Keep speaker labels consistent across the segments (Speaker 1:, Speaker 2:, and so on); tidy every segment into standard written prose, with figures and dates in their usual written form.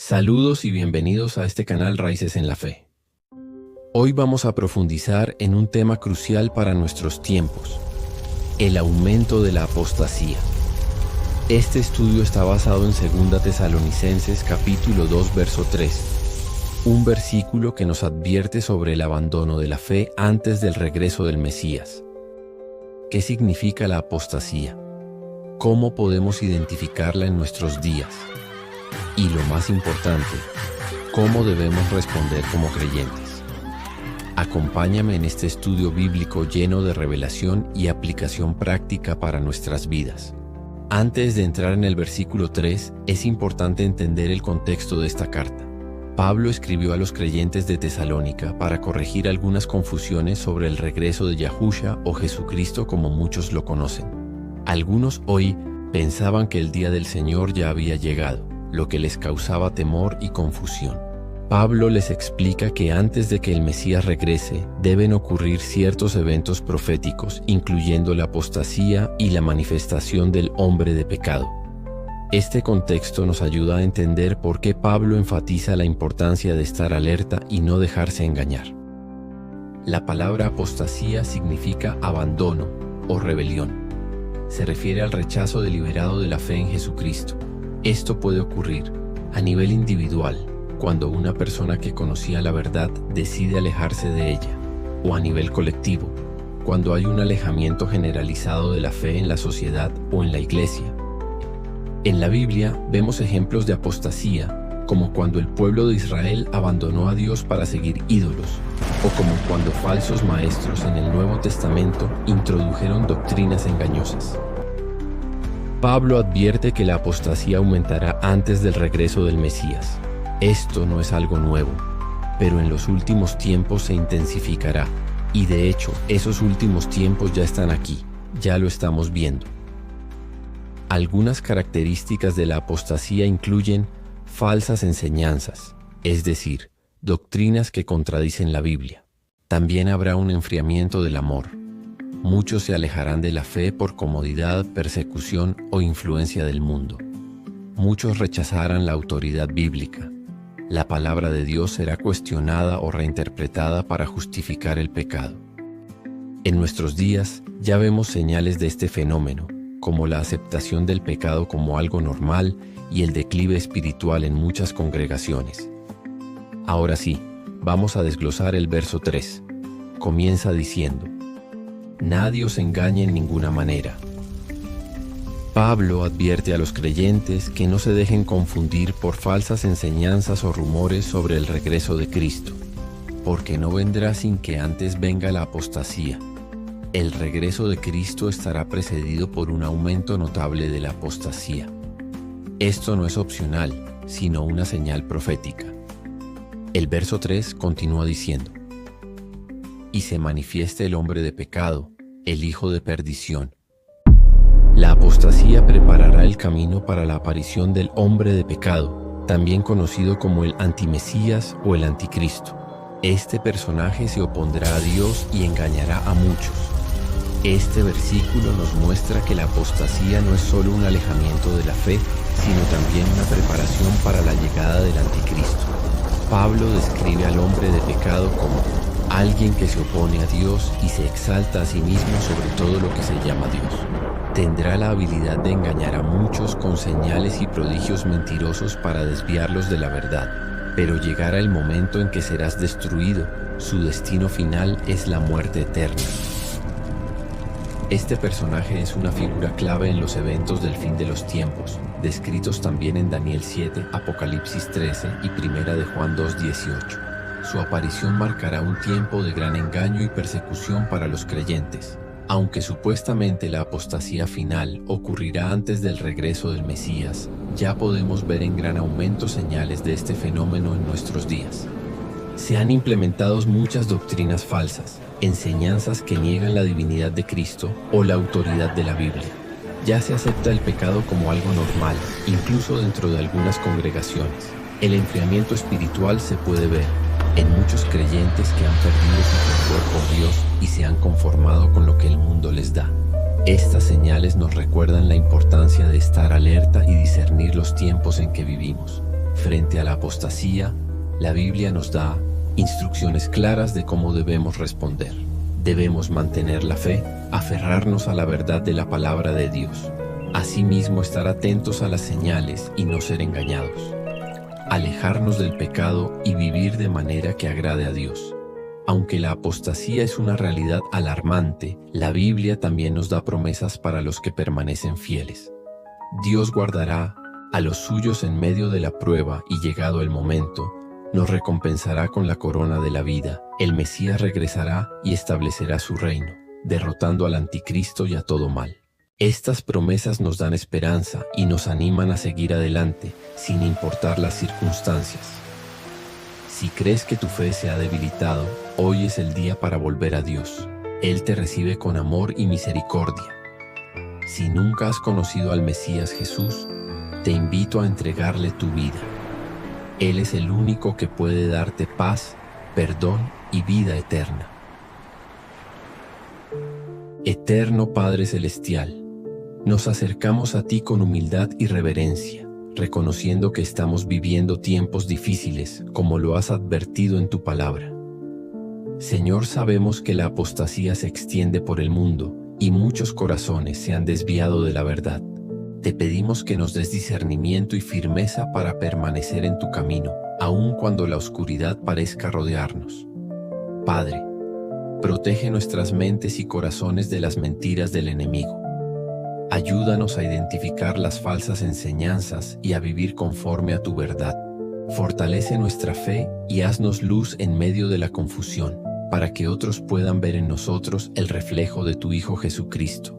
Speaker 1: Saludos y bienvenidos a este canal Raíces en la Fe. Hoy vamos a profundizar en un tema crucial para nuestros tiempos: el aumento de la apostasía. Este estudio está basado en 2 Tesalonicenses capítulo 2 verso 3, un versículo que nos advierte sobre el abandono de la fe antes del regreso del Mesías. ¿Qué significa la apostasía? ¿Cómo podemos identificarla en nuestros días? Y lo más importante, ¿cómo debemos responder como creyentes? Acompáñame en este estudio bíblico lleno de revelación y aplicación práctica para nuestras vidas. Antes de entrar en el versículo 3, es importante entender el contexto de esta carta. Pablo escribió a los creyentes de Tesalónica para corregir algunas confusiones sobre el regreso de Yahushua o Jesucristo como muchos lo conocen. Algunos hoy pensaban que el día del Señor ya había llegado, lo que les causaba temor y confusión. Pablo les explica que antes de que el Mesías regrese, deben ocurrir ciertos eventos proféticos, incluyendo la apostasía y la manifestación del hombre de pecado. Este contexto nos ayuda a entender por qué Pablo enfatiza la importancia de estar alerta y no dejarse engañar. La palabra apostasía significa abandono o rebelión. Se refiere al rechazo deliberado de la fe en Jesucristo. Esto puede ocurrir a nivel individual, cuando una persona que conocía la verdad decide alejarse de ella, o a nivel colectivo, cuando hay un alejamiento generalizado de la fe en la sociedad o en la iglesia. En la Biblia vemos ejemplos de apostasía, como cuando el pueblo de Israel abandonó a Dios para seguir ídolos, o como cuando falsos maestros en el Nuevo Testamento introdujeron doctrinas engañosas. Pablo advierte que la apostasía aumentará antes del regreso del Mesías. Esto no es algo nuevo, pero en los últimos tiempos se intensificará, y de hecho, esos últimos tiempos ya están aquí, ya lo estamos viendo. Algunas características de la apostasía incluyen falsas enseñanzas, es decir, doctrinas que contradicen la Biblia. También habrá un enfriamiento del amor. Muchos se alejarán de la fe por comodidad, persecución o influencia del mundo. Muchos rechazarán la autoridad bíblica. La palabra de Dios será cuestionada o reinterpretada para justificar el pecado. En nuestros días ya vemos señales de este fenómeno, como la aceptación del pecado como algo normal y el declive espiritual en muchas congregaciones. Ahora sí, vamos a desglosar el verso 3. Comienza diciendo: nadie os engañe en ninguna manera. Pablo advierte a los creyentes que no se dejen confundir por falsas enseñanzas o rumores sobre el regreso de Cristo, porque no vendrá sin que antes venga la apostasía. El regreso de Cristo estará precedido por un aumento notable de la apostasía. Esto no es opcional, sino una señal profética. El verso 3 continúa diciendo: y se manifieste el hombre de pecado, el hijo de perdición. La apostasía preparará el camino para la aparición del hombre de pecado, también conocido como el antimesías o el anticristo. Este personaje se opondrá a Dios y engañará a muchos. Este versículo nos muestra que la apostasía no es solo un alejamiento de la fe, sino también una preparación para la llegada del anticristo. Pablo describe al hombre de pecado como alguien que se opone a Dios y se exalta a sí mismo sobre todo lo que se llama Dios. Tendrá la habilidad de engañar a muchos con señales y prodigios mentirosos para desviarlos de la verdad, pero llegará el momento en que serás destruido. Su destino final es la muerte eterna. Este personaje es una figura clave en los eventos del fin de los tiempos, descritos también en Daniel 7, Apocalipsis 13 y 1 de Juan 2:18. Su aparición marcará un tiempo de gran engaño y persecución para los creyentes. Aunque supuestamente la apostasía final ocurrirá antes del regreso del Mesías, ya podemos ver en gran aumento señales de este fenómeno en nuestros días. Se han implementado muchas doctrinas falsas, enseñanzas que niegan la divinidad de Cristo o la autoridad de la Biblia. Ya se acepta el pecado como algo normal, incluso dentro de algunas congregaciones. El enfriamiento espiritual se puede ver en muchos creyentes que han perdido su fervor por Dios y se han conformado con lo que el mundo les da. Estas señales nos recuerdan la importancia de estar alerta y discernir los tiempos en que vivimos. Frente a la apostasía, la Biblia nos da instrucciones claras de cómo debemos responder. Debemos mantener la fe, aferrarnos a la verdad de la palabra de Dios. Asimismo, estar atentos a las señales y no ser engañados. Alejarnos del pecado y vivir de manera que agrade a Dios. Aunque la apostasía es una realidad alarmante, la Biblia también nos da promesas para los que permanecen fieles. Dios guardará a los suyos en medio de la prueba y llegado el momento, nos recompensará con la corona de la vida. El Mesías regresará y establecerá su reino, derrotando al anticristo y a todo mal. Estas promesas nos dan esperanza y nos animan a seguir adelante, sin importar las circunstancias. Si crees que tu fe se ha debilitado, hoy es el día para volver a Dios. Él te recibe con amor y misericordia. Si nunca has conocido al Mesías Jesús, te invito a entregarle tu vida. Él es el único que puede darte paz, perdón y vida eterna. Eterno Padre Celestial, nos acercamos a ti con humildad y reverencia, reconociendo que estamos viviendo tiempos difíciles, como lo has advertido en tu palabra. Señor, sabemos que la apostasía se extiende por el mundo y muchos corazones se han desviado de la verdad. Te pedimos que nos des discernimiento y firmeza para permanecer en tu camino, aun cuando la oscuridad parezca rodearnos. Padre, protege nuestras mentes y corazones de las mentiras del enemigo. Ayúdanos a identificar las falsas enseñanzas y a vivir conforme a tu verdad. Fortalece nuestra fe y haznos luz en medio de la confusión, para que otros puedan ver en nosotros el reflejo de tu Hijo Jesucristo.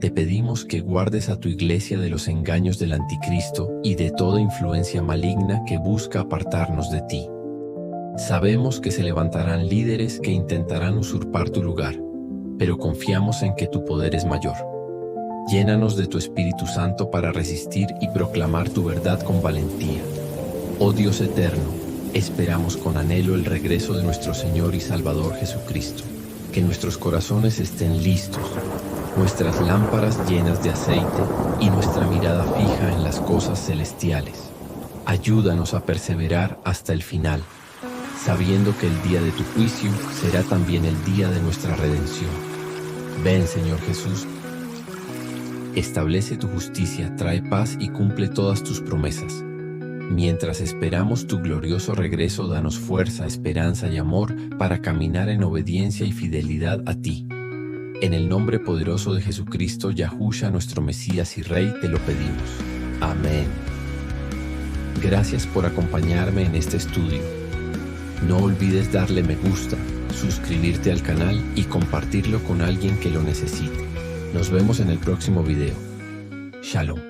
Speaker 1: Te pedimos que guardes a tu iglesia de los engaños del anticristo y de toda influencia maligna que busca apartarnos de ti. Sabemos que se levantarán líderes que intentarán usurpar tu lugar, pero confiamos en que tu poder es mayor. Llénanos de tu Espíritu Santo para resistir y proclamar tu verdad con valentía. Oh Dios eterno, esperamos con anhelo el regreso de nuestro Señor y Salvador Jesucristo. Que nuestros corazones estén listos, nuestras lámparas llenas de aceite y nuestra mirada fija en las cosas celestiales. Ayúdanos a perseverar hasta el final, sabiendo que el día de tu juicio será también el día de nuestra redención. Ven, Señor Jesús. Establece tu justicia, trae paz y cumple todas tus promesas. Mientras esperamos tu glorioso regreso, danos fuerza, esperanza y amor para caminar en obediencia y fidelidad a ti. En el nombre poderoso de Jesucristo, Yahushua, nuestro Mesías y Rey, te lo pedimos. Amén. Gracias por acompañarme en este estudio. No olvides darle me gusta, suscribirte al canal y compartirlo con alguien que lo necesite. Nos vemos en el próximo video. Shalom.